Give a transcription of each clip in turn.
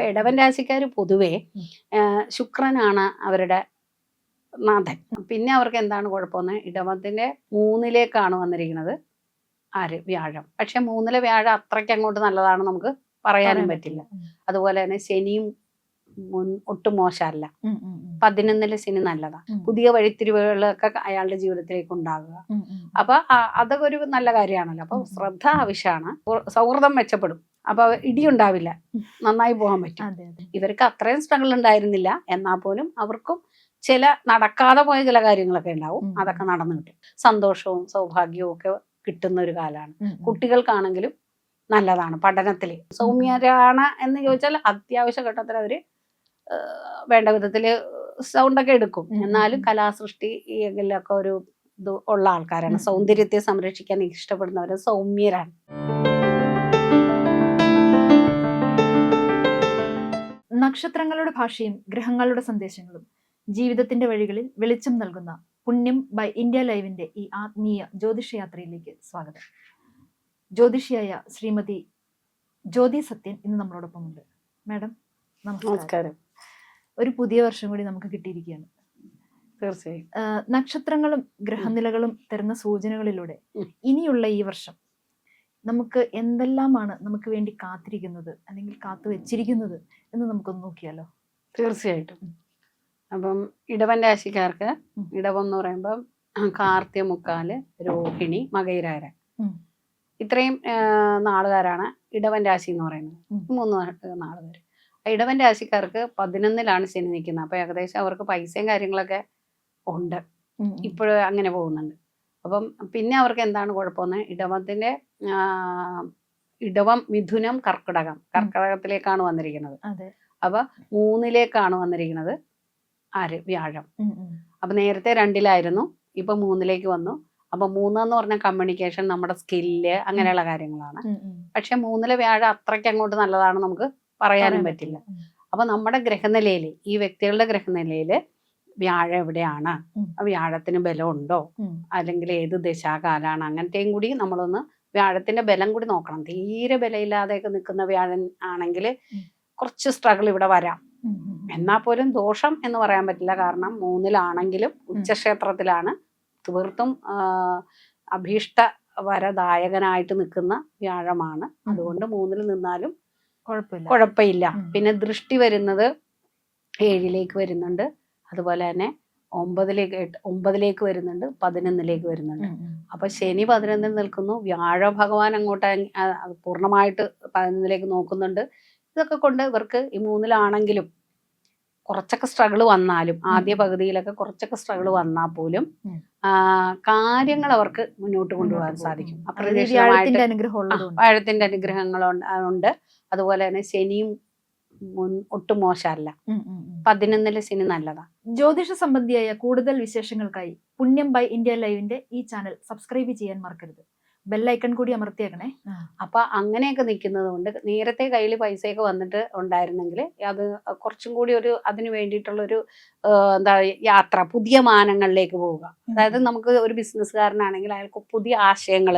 ഇടവൻ രാശിക്കാർ പൊതുവെ ശുക്രനാണ് അവരുടെ നാഥൻ. പിന്നെ അവർക്ക് എന്താണ് കുഴപ്പമെന്ന്, ഇടവത്തിന്റെ 3ലേക്കാണ് വന്നിരിക്കുന്നത് ആര്, വ്യാഴം. പക്ഷെ 3ലെ വ്യാഴം അത്രയ്ക്ക് അങ്ങോട്ട് നല്ലതാണ് നമുക്ക് പറയാനും പറ്റില്ല. അതുപോലെ തന്നെ ശനിയും ഒട്ടും മോശമല്ല. 11ലെ ശനി നല്ലതാ. പുതിയ വഴിത്തിരിവുകളൊക്കെ അയാളുടെ ജീവിതത്തിലേക്ക് ഉണ്ടാകുക. അപ്പൊ അതൊക്കെ ഒരു നല്ല കാര്യമാണല്ലോ. അപ്പൊ ശ്രദ്ധ ആവശ്യമാണ്. സൗഹൃദം മെച്ചപ്പെടും. അപ്പൊ ഇടിയുണ്ടാവില്ല, നന്നായി പോകാൻ പറ്റും. ഇവർക്ക് അത്രയും സ്ട്രഗിൾ ഉണ്ടായിരുന്നില്ല, എന്നാൽ പോലും അവർക്കും ചില നടക്കാതെ പോയ ചില കാര്യങ്ങളൊക്കെ ഉണ്ടാവും. അതൊക്കെ നടന്നു കിട്ടും. സന്തോഷവും സൗഭാഗ്യവും ഒക്കെ കിട്ടുന്ന ഒരു കാലമാണ്. കുട്ടികൾക്കാണെങ്കിലും നല്ലതാണ്. പഠനത്തില് സൗമ്യരാണ് എന്ന് ചോദിച്ചാൽ അത്യാവശ്യ ഘട്ടത്തിൽ അവര് വേണ്ട വിധത്തില് സൗണ്ടൊക്കെ എടുക്കും. എന്നാലും കലാസൃഷ്ടി ഇതിലൊക്കെ ഒരു ഇത് ഉള്ള ആൾക്കാരാണ്. സൗന്ദര്യത്തെ സംരക്ഷിക്കാൻ ഇഷ്ടപ്പെടുന്നവര് സൗമ്യരാണ്. നക്ഷത്രങ്ങളുടെ ഭാഷയും ഗ്രഹങ്ങളുടെ സന്ദേശങ്ങളും ജീവിതത്തിന്റെ വഴികളിൽ വെളിച്ചം നൽകുന്ന പുണ്യം ബൈ ഇന്ത്യ ലൈവിന്റെ ഈ ആത്മീയ ജ്യോതിഷയാത്രയിലേക്ക് സ്വാഗതം. ജ്യോതിഷിയായ ശ്രീമതി ജ്യോതി സത്യൻ ഇന്ന് നമ്മളോടൊപ്പമുണ്ട്. മാഡം നമസ്കാരം. ഒരു പുതിയ വർഷം കൂടി നമുക്ക് കിട്ടിയിരിക്കുകയാണ്. തീർച്ചയായും നക്ഷത്രങ്ങളും ഗ്രഹനിലകളും തരുന്ന സൂചനകളിലൂടെ ഇനിയുള്ള ഈ വർഷം നമുക്ക് എന്തെല്ലാമാണ് നമുക്ക് വേണ്ടി കാത്തിരിക്കുന്നത് അല്ലെങ്കിൽ കാത്തു വെച്ചിരിക്കുന്നത് എന്ന് നമുക്കൊന്ന് നോക്കിയാലോ? തീർച്ചയായിട്ടും. അപ്പം ഇടവൻ രാശിക്കാർക്ക്, ഇടവം എന്ന് പറയുമ്പം കാർത്തികമുക്കാല്, രോഹിണി, മകയിരാര, ഇത്രയും നാളുകാരാണ് ഇടവൻ രാശി എന്ന് പറയുന്നത്. 3 നാളുകാർ. ഇടവൻ രാശിക്കാർക്ക് 11ലാണ് ശനി നിൽക്കുന്നത്. അപ്പൊ ഏകദേശം അവർക്ക് പൈസയും കാര്യങ്ങളൊക്കെ ഉണ്ട്, ഇപ്പോഴും അങ്ങനെ പോകുന്നുണ്ട്. അപ്പം പിന്നെ അവർക്ക് എന്താണ് കുഴപ്പമെന്ന്, ഇടവത്തിന്റെ ഇടവം, മിഥുനം, കർക്കിടകത്തിലേക്കാണ് വന്നിരിക്കുന്നത്. അപ്പൊ 3ലേക്കാണ് വന്നിരിക്കുന്നത് ആര്, വ്യാഴം. അപ്പൊ നേരത്തെ 2ലായിരുന്നു, ഇപ്പൊ 3ലേക്ക് വന്നു. അപ്പൊ 3 എന്ന് പറഞ്ഞാൽ കമ്മ്യൂണിക്കേഷൻ, നമ്മുടെ സ്കില്ല്, അങ്ങനെയുള്ള കാര്യങ്ങളാണ്. പക്ഷെ 3ലെ വ്യാഴം അത്രയ്ക്ക് അങ്ങോട്ട് നല്ലതാണ് നമുക്ക് പറയാനും പറ്റില്ല. അപ്പൊ നമ്മുടെ ഗ്രഹനിലയില്, ഈ വ്യക്തികളുടെ ഗ്രഹനിലയില് വ്യാഴം എവിടെയാണ്, വ്യാഴത്തിന് ബലമുണ്ടോ, അല്ലെങ്കിൽ ഏത് ദശാകാലാണ്, അങ്ങനത്തെയും കൂടി നമ്മളൊന്ന് വ്യാഴത്തിന്റെ ബലം കൂടി നോക്കണം. തീരെ ബലമില്ലാതെയൊക്കെ നിൽക്കുന്ന വ്യാഴൻ ആണെങ്കിൽ കുറച്ച് സ്ട്രഗിൾ ഇവിടെ വരാം. എന്നാൽ പോലും ദോഷം എന്ന് പറയാൻ പറ്റില്ല. കാരണം 3ലാണെങ്കിലും ഉച്ചക്ഷേത്രത്തിലാണ്, തീർത്തും അഭീഷ്ട വരദായകനായിട്ട് നിൽക്കുന്ന വ്യാഴമാണ്. അതുകൊണ്ട് 3ൽ നിന്നാലും കുഴപ്പമില്ല. പിന്നെ ദൃഷ്ടി വരുന്നത് 7ലേക്ക് വരുന്നുണ്ട്. അതുപോലെ തന്നെ 9ലേക്ക് വരുന്നുണ്ട്, 11ലേക്ക് വരുന്നുണ്ട്. അപ്പൊ ശനി 11ൽ നിൽക്കുന്നു, വ്യാഴ ഭഗവാൻ അങ്ങോട്ട് പൂർണ്ണമായിട്ട് 11ലേക്ക് നോക്കുന്നുണ്ട്. ഇതൊക്കെ കൊണ്ട് ഇവർക്ക് ഈ 3ലാണെങ്കിലും കുറച്ചൊക്കെ സ്ട്രഗിൾ വന്നാലും, ആദ്യ പകുതിയിലൊക്കെ കുറച്ചൊക്കെ സ്ട്രഗിൾ വന്നാൽ പോലും കാര്യങ്ങൾ അവർക്ക് മുന്നോട്ട് കൊണ്ടുപോകാൻ സാധിക്കും. അപ്രതീക്ഷിതമായിട്ട് വ്യാഴത്തിന്റെ അനുഗ്രഹങ്ങളുണ്ട്. അതുപോലെ തന്നെ ശനിയും ഒട്ടും മോശമല്ല. 11ലെ ശനി നല്ലതാ. ജ്യോതിഷ സംബന്ധിയായ കൂടുതൽ വിശേഷങ്ങൾക്കായി പുണ്യം ബൈ ഇന്ത്യ ലൈവിന്റെ ഈ ചാനൽ സബ്സ്ക്രൈബ് ചെയ്യാൻ മറക്കരുത്. ബെല്ലൈക്കൺ കൂടി അമർത്തിയേക്കണേ. അപ്പൊ അങ്ങനെയൊക്കെ നിൽക്കുന്നത് കൊണ്ട് നേരത്തെ കയ്യിൽ പൈസയൊക്കെ വന്നിട്ട് ഉണ്ടായിരുന്നെങ്കിൽ അത് കുറച്ചും കൂടി ഒരു അതിന് വേണ്ടിയിട്ടുള്ളൊരു എന്താ യാത്ര, പുതിയ മാനങ്ങളിലേക്ക് പോവുക. അതായത് നമുക്ക് ഒരു ബിസിനസ്സുകാരനാണെങ്കിൽ അയാൾക്ക് പുതിയ ആശയങ്ങൾ,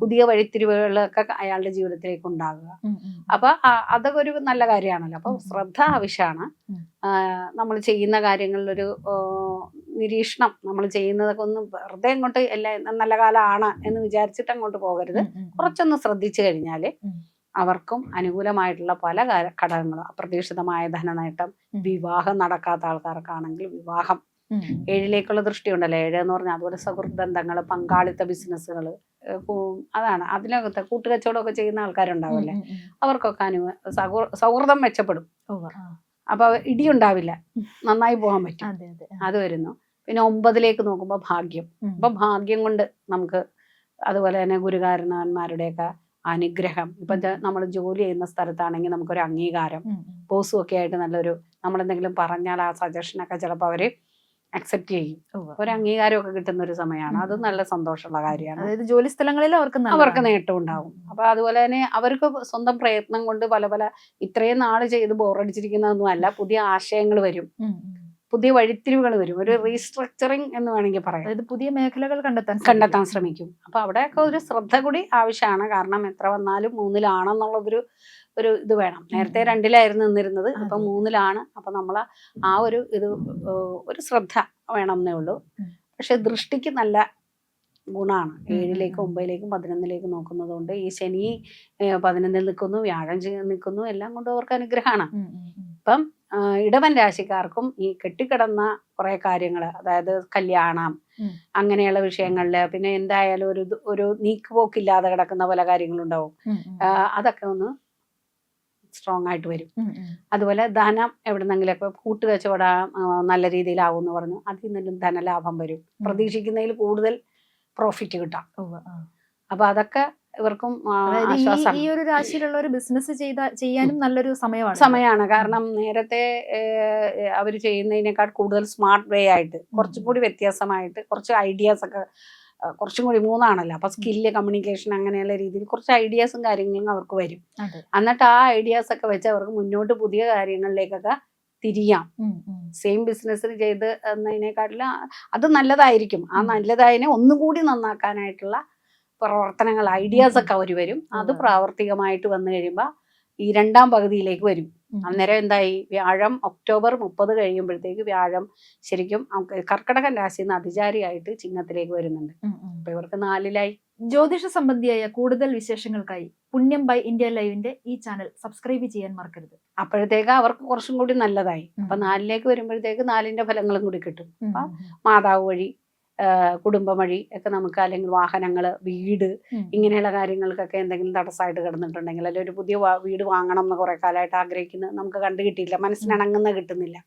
പുതിയ വഴിത്തിരിവുകളൊക്കെ അയാളുടെ ജീവിതത്തിലേക്ക് ഉണ്ടാകുക. അപ്പൊ അതൊക്കെ ഒരു നല്ല കാര്യമാണല്ലോ. അപ്പൊ ശ്രദ്ധ ആവശ്യമാണ്. നമ്മൾ ചെയ്യുന്ന കാര്യങ്ങളിലൊരു നിരീക്ഷണം, നമ്മൾ ചെയ്യുന്നതൊക്കെ ഒന്ന് വെറുതെ അങ്ങോട്ട് നല്ല കാലമാണ് എന്ന് വിചാരിച്ചിട്ട് അങ്ങോട്ട് പോകരുത്. കുറച്ചൊന്ന് ശ്രദ്ധിച്ചു കഴിഞ്ഞാൽ അവർക്കും അനുകൂലമായിട്ടുള്ള പല ഘടകങ്ങളും, അപ്രതീക്ഷിതമായ ധനനേട്ടം, വിവാഹം നടക്കാത്ത ആൾക്കാർക്കാണെങ്കിൽ വിവാഹം, 7ലേക്കുള്ള ദൃഷ്ടി ഉണ്ടല്ലോ, 7 എന്ന് പറഞ്ഞാൽ അതുപോലെ സുഹൃത്ത് ബന്ധങ്ങൾ, പങ്കാളിത്ത ബിസിനസ്സുകൾ, അതാണ് അതിനകത്ത് കൂട്ടുകച്ചവടമൊക്കെ ചെയ്യുന്ന ആൾക്കാരുണ്ടാവില്ലേ, അവർക്കൊക്കെ സൗഹൃദം മെച്ചപ്പെടും. അപ്പൊ ഇടിയുണ്ടാവില്ല, നന്നായി പോകാൻ പറ്റും. അത് വരുന്നു. പിന്നെ 9ലേക്ക് നോക്കുമ്പോൾ ഭാഗ്യം. അപ്പൊ ഭാഗ്യം കൊണ്ട് നമുക്ക്, അതുപോലെ തന്നെ ഗുരുകാരണവന്മാരുടെയൊക്കെ അനുഗ്രഹം, ഇപ്പൊ നമ്മൾ ജോലി ചെയ്യുന്ന സ്ഥലത്താണെങ്കിൽ നമുക്കൊരു അംഗീകാരം, ബോസും ഒക്കെ ആയിട്ട് നല്ലൊരു, നമ്മളെന്തെങ്കിലും പറഞ്ഞാൽ ആ സജഷനൊക്കെ ചിലപ്പോൾ അവര് അക്സെപ്റ്റ് ചെയ്യും. ഒരു അംഗീകാരമൊക്കെ കിട്ടുന്ന ഒരു സമയമാണ്. അത് നല്ല സന്തോഷമുള്ള കാര്യമാണ്. അതായത് ജോലി സ്ഥലങ്ങളിൽ അവർക്ക് നേട്ടം ഉണ്ടാവും. അപ്പൊ അതുപോലെ തന്നെ അവർക്ക് സ്വന്തം പ്രയത്നം കൊണ്ട് പല ഇത്രയും നാള് ചെയ്ത് ബോറടിച്ചിരിക്കുന്നതൊന്നും അല്ല, പുതിയ ആശയങ്ങൾ വരും. പുതിയ വഴിത്തിരിവുകൾ വരും, ഒരു റീസ്ട്രക്ചറിങ് എന്ന് വേണമെങ്കിൽ പറയാം. അതായത് പുതിയ മേഖലകൾ കണ്ടെത്താൻ ശ്രമിക്കും. അപ്പൊ അവിടെയൊക്കെ ഒരു ശ്രദ്ധ കൂടി ആവശ്യമാണ്. കാരണം എത്ര വന്നാലും 3-ലാണെന്നുള്ളതൊരു ഇത് വേണം. നേരത്തെ 2-ലായിരുന്നു നിന്നിരുന്നത്, ഇപ്പൊ 3-ലാണ്. അപ്പൊ നമ്മൾ ആ ഒരു ഒരു ശ്രദ്ധ വേണമെന്നേ ഉള്ളൂ. പക്ഷെ ദൃഷ്ടിക്ക് നല്ല ഗുണമാണ്. 7-ലേക്കും 9-ലേക്കും 11-ലേക്കും നോക്കുന്നത് കൊണ്ട് ഈ ശനി 11-ൽ നിൽക്കുന്നു, വ്യാഴം നിൽക്കുന്നു, എല്ലാം കൊണ്ട് അവർക്ക് അനുഗ്രഹമാണ്. ഇപ്പം ഇടവൻ രാശിക്കാർക്കും ഈ കെട്ടിക്കിടന്ന കുറെ കാര്യങ്ങൾ, അതായത് കല്യാണം അങ്ങനെയുള്ള വിഷയങ്ങളില്, പിന്നെ എന്തായാലും ഒരു നീക്കുപോക്കില്ലാതെ കിടക്കുന്ന പല കാര്യങ്ങളുണ്ടാവും. അതൊക്കെ ഒന്ന് സ്ട്രോങ് ആയിട്ട് വരും. അതുപോലെ ധനം എവിടെന്നെങ്കിലൊക്കെ കൂട്ടുകച്ചവടം നല്ല രീതിയിലാവും എന്ന് പറഞ്ഞു, അതിൽ നിന്നും ധനലാഭം വരും. പ്രതീക്ഷിക്കുന്നതിൽ കൂടുതൽ പ്രോഫിറ്റ് കിട്ടാം. അപ്പൊ അതൊക്കെ ഇവർക്കും ആശ്വാസം. ഈ ഒരു രാശിയിലുള്ള ഒരു ബിസിനസ് ചെയ്യാനും നല്ലൊരു സമയമാണ്. കാരണം നേരത്തെ അവർ ചെയ്യുന്നതിനേക്കാൾ കൂടുതൽ സ്മാർട്ട് വേ ആയിട്ട്, കുറച്ചും കൂടി വ്യത്യാസമായിട്ട്, കുറച്ച് ഐഡിയാസ് ഒക്കെ, കുറച്ചും കൂടി 3-ആണല്ലോ. അപ്പൊ സ്കില്ല്, കമ്മ്യൂണിക്കേഷൻ അങ്ങനെയുള്ള രീതിയിൽ കുറച്ച് ഐഡിയാസും കാര്യങ്ങളും അവർക്ക് വരും. എന്നിട്ട് ആ ഐഡിയാസ് ഒക്കെ വെച്ച് അവർക്ക് മുന്നോട്ട് പുതിയ കാര്യങ്ങളിലേക്കൊക്കെ തിരിയാം. സെയിം ബിസിനസ്സിൽ ചെയ്ത് എന്നതിനെക്കാട്ടിലും അത് നല്ലതായിരിക്കും. ആ നല്ലതായതിനെ ഒന്നുകൂടി നന്നാക്കാനായിട്ടുള്ള പ്രവർത്തനങ്ങൾ, ഐഡിയാസ് ഒക്കെ അവർ വരും. അത് പ്രാവർത്തികമായിട്ട് വന്നു കഴിയുമ്പോൾ ഈ 2-ാം പകുതിയിലേക്ക് വരും. അന്നേരം എന്തായി, വ്യാഴം ഒക്ടോബർ 30 കഴിയുമ്പോഴത്തേക്ക് വ്യാഴം ശരിക്കും കർക്കിടകൻ രാശിയിൽ നിന്ന് അതിചാരിയായിട്ട് ചിങ്ങത്തിലേക്ക് വരുന്നുണ്ട്. അപ്പൊ ഇവർക്ക് 4-ലായി. ജ്യോതിഷ സംബന്ധിയായ കൂടുതൽ വിശേഷങ്ങൾക്കായി പുണ്യം ബൈ ഇന്ത്യ ലൈവിന്റെ ഈ ചാനൽ സബ്സ്ക്രൈബ് ചെയ്യാൻ മറക്കരുത്. അപ്പോഴത്തേക്ക് അവർക്ക് കുറച്ചും കൂടി നല്ലതായി. അപ്പൊ 4-ലേക്ക് വരുമ്പോഴത്തേക്ക് 4-ന്റെ ഫലങ്ങളും കൂടി കിട്ടും. അപ്പൊ മാതാവ് വഴി, കുടുംബം വഴി ഒക്കെ നമുക്ക്, അല്ലെങ്കിൽ വാഹനങ്ങള്, വീട്, ഇങ്ങനെയുള്ള കാര്യങ്ങൾക്കൊക്കെ എന്തെങ്കിലും തടസ്സമായിട്ട് കിടന്നിട്ടുണ്ടെങ്കിൽ, അല്ലെങ്കിൽ ഒരു പുതിയ വീട് വാങ്ങണം എന്ന് കുറെ കാലമായിട്ട് ആഗ്രഹിക്കുന്നത് നമുക്ക് കണ്ടു കിട്ടിയില്ല, മനസ്സിനിണങ്ങുന്ന കിട്ടുന്നില്ല.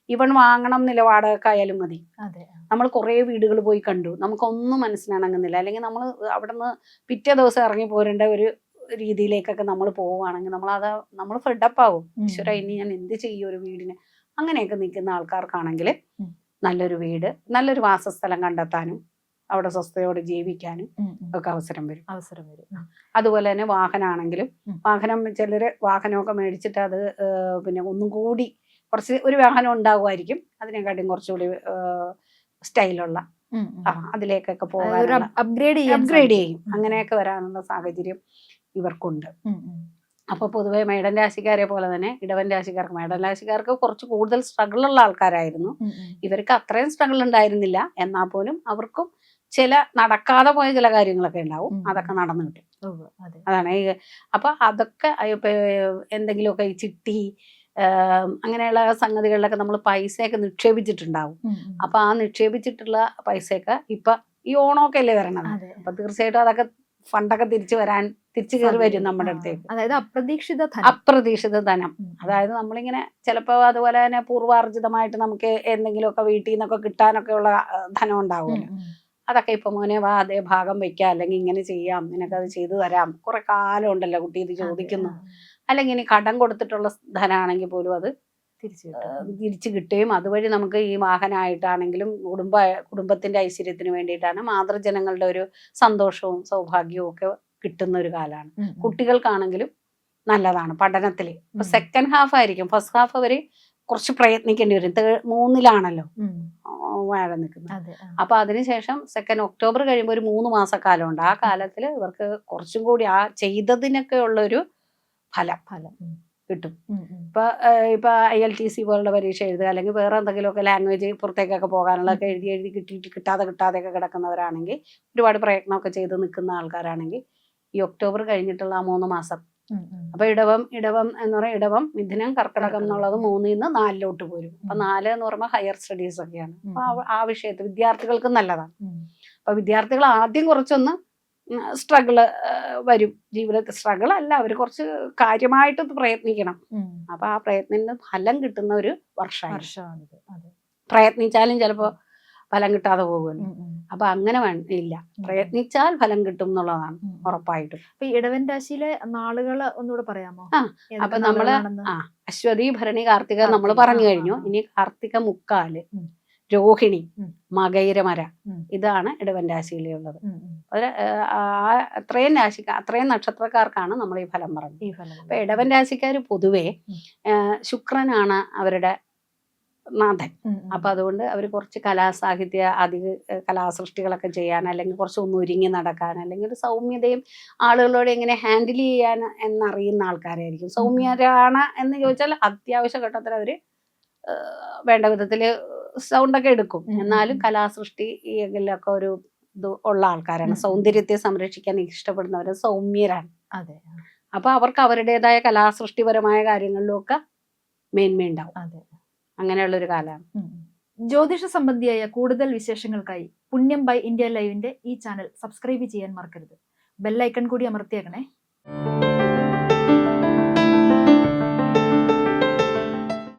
ഇവൺ വാങ്ങണം എന്നില്ല, വാടകക്കായാലും മതി. നമ്മൾ കുറെ വീടുകൾ പോയി കണ്ടു, നമുക്കൊന്നും മനസ്സിനിണങ്ങുന്നില്ല, അല്ലെങ്കിൽ നമ്മൾ അവിടെ നിന്ന് പിറ്റേ ദിവസം ഇറങ്ങി പോരേണ്ട ഒരു രീതിയിലേക്കൊക്കെ നമ്മൾ പോവുകയാണെങ്കിൽ നമ്മൾ ഫെഡപ്പാവും. ഈശ്വര, ഇനി ഞാൻ എന്ത് ചെയ്യും ഒരു വീടിന്? അങ്ങനെയൊക്കെ നിൽക്കുന്ന ആൾക്കാർക്കാണെങ്കിൽ നല്ലൊരു വീട്, നല്ലൊരു വാസസ്ഥലം കണ്ടെത്താനും അവിടെ സ്വസ്ഥയോടെ ജീവിക്കാനും ഒക്കെ അവസരം വരും. അതുപോലെ തന്നെ വാഹനമാണെങ്കിലും, ചിലര് വാഹനമൊക്കെ മേടിച്ചിട്ട് അത് പിന്നെ ഒന്നും കൂടി കുറച്ച് ഒരു വാഹനം ഉണ്ടാകുമായിരിക്കും, അതിനെക്കാട്ടും കുറച്ചുകൂടി സ്റ്റൈലുള്ള അതിലേക്കൊക്കെ പോകാൻ അപ്ഗ്രേഡ് ചെയ്യും. അങ്ങനെയൊക്കെ വരാനുള്ള സാഹചര്യം ഇവർക്കുണ്ട്. അപ്പൊ പൊതുവെ മേടൻ രാശിക്കാരെ പോലെ തന്നെ ഇടവൻ രാശിക്കാർക്ക് കുറച്ച് കൂടുതൽ സ്ട്രഗിളുള്ള ആൾക്കാരായിരുന്നു. ഇവർക്ക് അത്രയും സ്ട്രഗിൾ ഉണ്ടായിരുന്നില്ല, എന്നാൽ പോലും അവർക്കും ചില നടക്കാതെ പോയ ചില കാര്യങ്ങളൊക്കെ ഉണ്ടാവും, അതൊക്കെ നടന്നു കിട്ടും. അതാണ്. അപ്പൊ അതൊക്കെ എന്തെങ്കിലുമൊക്കെ ഈ ചിട്ടി അങ്ങനെയുള്ള സംഗതികളിലൊക്കെ നമ്മൾ പൈസയൊക്കെ നിക്ഷേപിച്ചിട്ടുണ്ടാവും. അപ്പൊ ആ നിക്ഷേപിച്ചിട്ടുള്ള പൈസയൊക്കെ ഇപ്പൊ ഈ ഓണമൊക്കെ അല്ലേ വരണത്. അപ്പൊ തീർച്ചയായിട്ടും അതൊക്കെ ഫണ്ടൊക്കെ തിരിച്ചു കയറി വരും നമ്മുടെ അടുത്തേക്ക്. അതായത് അപ്രതീക്ഷിത ധനം. അതായത് നമ്മളിങ്ങനെ ചിലപ്പോ അതുപോലെ തന്നെ പൂർവാർജിതമായിട്ട് നമുക്ക് എന്തെങ്കിലുമൊക്കെ വീട്ടിൽ നിന്നൊക്കെ കിട്ടാനൊക്കെ ഉള്ള ധനം ഉണ്ടാവുമല്ലോ. അതൊക്കെ ഇപ്പൊ മോനെ വാ, അതേ ഭാഗം വെക്കാം, അല്ലെങ്കിൽ ഇങ്ങനെ ചെയ്യാം, നിനക്ക് അത് ചെയ്തു തരാം, കുറെ കാലം ഉണ്ടല്ലോ കുട്ടി ഇത് ചോദിക്കുന്നു. അല്ലെങ്കിൽ ഇനി കടം കൊടുത്തിട്ടുള്ള ധനമാണെങ്കിൽ പോലും അത് തിരിച്ചു കിട്ടുകയും അതുവഴി നമുക്ക് ഈ വാഹനമായിട്ടാണെങ്കിലും കുടുംബത്തിന്റെ ഐശ്വര്യത്തിന് വേണ്ടിയിട്ടാണ്, മാതൃജനങ്ങളുടെ ഒരു സന്തോഷവും സൗഭാഗ്യവും ഒക്കെ കിട്ടുന്ന ഒരു കാലമാണ്. കുട്ടികൾക്കാണെങ്കിലും നല്ലതാണ് പഠനത്തില്. ഇപ്പൊ സെക്കൻഡ് ഹാഫ് ആയിരിക്കും, ഫസ്റ്റ് ഹാഫ് അവര് കുറച്ച് പ്രയത്നിക്കേണ്ടി വരും. 3-ലാണല്ലോ വാഴ നിൽക്കുന്നത്. അപ്പൊ അതിനുശേഷം ഒക്ടോബർ കഴിയുമ്പോൾ ഒരു 3 മാസക്കാലമുണ്ട്. ആ കാലത്തിൽ ഇവർക്ക് കുറച്ചും കൂടി ആ ചെയ്തതിനൊക്കെ ഉള്ളൊരു ഫലം കിട്ടും. ഇപ്പൊ IELTS പോലുള്ള പരീക്ഷ എഴുതുക, അല്ലെങ്കിൽ വേറെ എന്തെങ്കിലുമൊക്കെ ലാംഗ്വേജ് പുറത്തേക്കൊക്കെ പോകാനുള്ളതൊക്കെ എഴുതി കിട്ടാതെയൊക്കെ കിടക്കുന്നവരാണെങ്കിൽ, ഒരുപാട് പ്രയത്നമൊക്കെ ചെയ്ത് നിൽക്കുന്ന ആൾക്കാരാണെങ്കിൽ ഈ ഒക്ടോബർ കഴിഞ്ഞിട്ടുള്ള ആ 3 മാസം, അപ്പൊ ഇടവം എന്ന് പറയുന്നത് ഇടവം, മിഥുനം, കർക്കിടകം എന്നുള്ളത് 3-ൽ നിന്ന് 4-ലോട്ട് പോരും. അപ്പൊ 4 എന്ന് പറയുമ്പോൾ ഹയർ സ്റ്റഡീസ് ഒക്കെയാണ്. അപ്പൊ ആ വിഷയത്തിൽ വിദ്യാർത്ഥികൾക്ക് നല്ലതാണ്. അപ്പൊ വിദ്യാർത്ഥികൾ ആദ്യം കുറച്ചൊന്ന് സ്ട്രഗിള് വരും ജീവിതത്തിൽ. സ്ട്രഗിൾ അല്ല, അവർ കുറച്ച് കാര്യമായിട്ട് പ്രയത്നിക്കണം. അപ്പൊ ആ പ്രയത്നത്തിന് ഫലം കിട്ടുന്ന ഒരു വർഷമാണ്. പ്രയത്നിച്ചാലും ചിലപ്പോ ഫലം കിട്ടാതെ പോകുമല്ലോ. അപ്പൊ അങ്ങനെ ഇല്ല, പ്രയത്നിച്ചാൽ ഫലം കിട്ടും എന്നുള്ളതാണ് ഉറപ്പായിട്ടും. അപ്പൊ ഇടവൻ രാശിയിലെ നാളുകള് ഒന്നുകൂടെ പറയാമോ? അപ്പൊ നമ്മള് അശ്വതി, ഭരണി, കാർത്തിക നമ്മൾ പറഞ്ഞു കഴിഞ്ഞു. ഇനി കാർത്തിക മുക്കാല്, രോഹിണി, മകയിരമര, ഇതാണ് ഇടവൻ രാശിയിലുള്ളത്. അത്രയും നക്ഷത്രക്കാർക്കാണ് നമ്മൾ ഈ ഫലം പറഞ്ഞത്. അപ്പൊ ഇടവൻ രാശിക്കാർ പൊതുവെ ശുക്രനാണ് അവരുടെ നാഥൻ. അപ്പൊ അതുകൊണ്ട് അവർ കുറച്ച് കലാസാഹിത്യ കലാസൃഷ്ടികളൊക്കെ ചെയ്യാൻ, അല്ലെങ്കിൽ കുറച്ച് ഒന്ന് ഒരുങ്ങി നടക്കാൻ, അല്ലെങ്കിൽ ഒരു സൗമ്യതയും ആളുകളോട് എങ്ങനെ ഹാൻഡിൽ ചെയ്യാൻ എന്നറിയുന്ന ആൾക്കാരായിരിക്കും. സൗമ്യരാണ് എന്ന് ചോദിച്ചാൽ അത്യാവശ്യ ഘട്ടത്തിൽ അവര് വേണ്ട വിധത്തില് സൗണ്ടൊക്കെ എടുക്കും. എന്നാലും കലാസൃഷ്ടിയിലൊക്കെ ഒരു ഇത് ഉള്ള ആൾക്കാരാണ്. സൗന്ദര്യത്തെ സംരക്ഷിക്കാൻ ഇഷ്ടപ്പെടുന്നവര് സൗമ്യരാണ്. അതെ. അപ്പൊ അവർക്ക് അവരുടേതായ കലാസൃഷ്ടിപരമായ കാര്യങ്ങളിലൊക്കെ മേന്മയുണ്ടാവും. അതെ. അങ്ങനെയുള്ളൊരു കാലമാണ്. ജ്യോതിഷ സംബന്ധിയായ കൂടുതൽ വിശേഷങ്ങൾക്കായി പുണ്യം ബൈ ഇന്ത്യ ലൈവിന്റെ ഈ ചാനൽ സബ്സ്ക്രൈബ് ചെയ്യാൻ മറക്കരുത്. ബെല്ലൈക്കൺ കൂടി അമർത്തിയേക്കണേ.